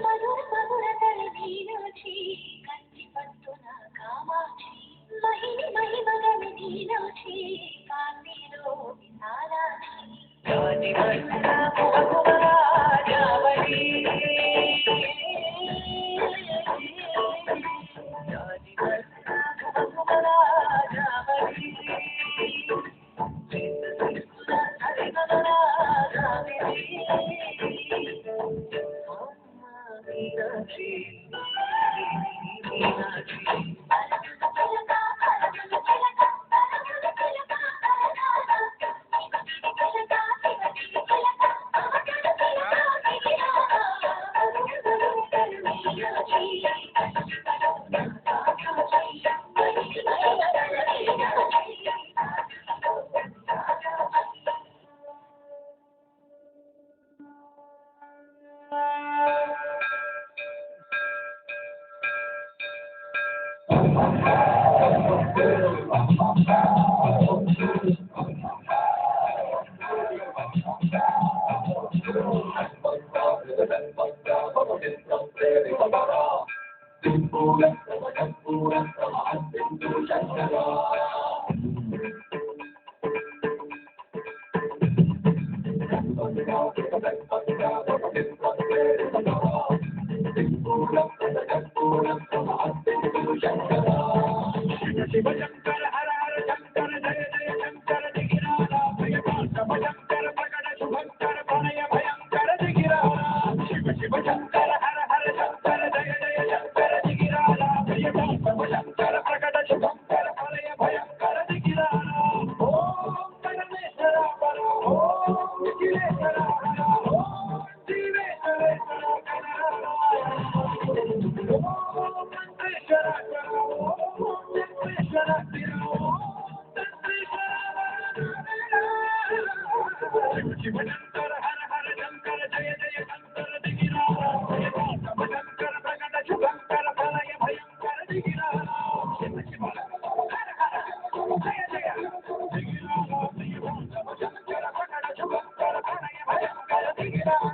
మధుర మధుర తలి మీనాక్షి కంచి పట్టున కామాక్షి మహిమి మహిమగమి మీనాక్షి కాంతిలో విశాలాక్షి జాతి వర్ణ ముఖమురా జావళి జాతి వర్ణ ముఖమురా జావళి శివ శంకర హర హర శంకర జయ జయ శంకర దిగిరాల భయకాంత భయంకర ప్రకట శుభంకర ప్రణయ భయంకర దిగిరాల శివ శివ శంకర హర హర శంకర జయ జయ శంకర దిగిరాల భయకాంత భయంకర ప్రకట శుభంకర ప్రణయ భయంకర దిగిరాల ఓం పరమేశ్వర పర ఓం విఘ్నేశ్వర హర ఓం జీవేశ్వరేశ్వర హర ఓం మంత్రేశ్వర శివ శంకర హర హర శంకర జయ జయ శంకర దిగిరాల శంకర ప్రకట శుభంకర ప్రళయ భయంకర దిగిరాల శివ శివ హర హర జయ జయ దిగిరాల శంకర ప్రకట శుభంకర ప్రళయ భయంకర దిగిరాల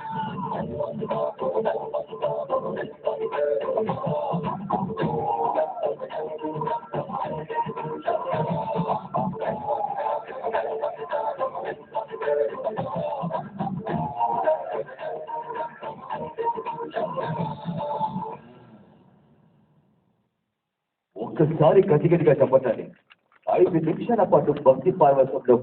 ఒక్కసారి గట్టిగట్టిగా చెప్పండి. 5 నిమిషాల పాటు భక్తి పార్వతంలో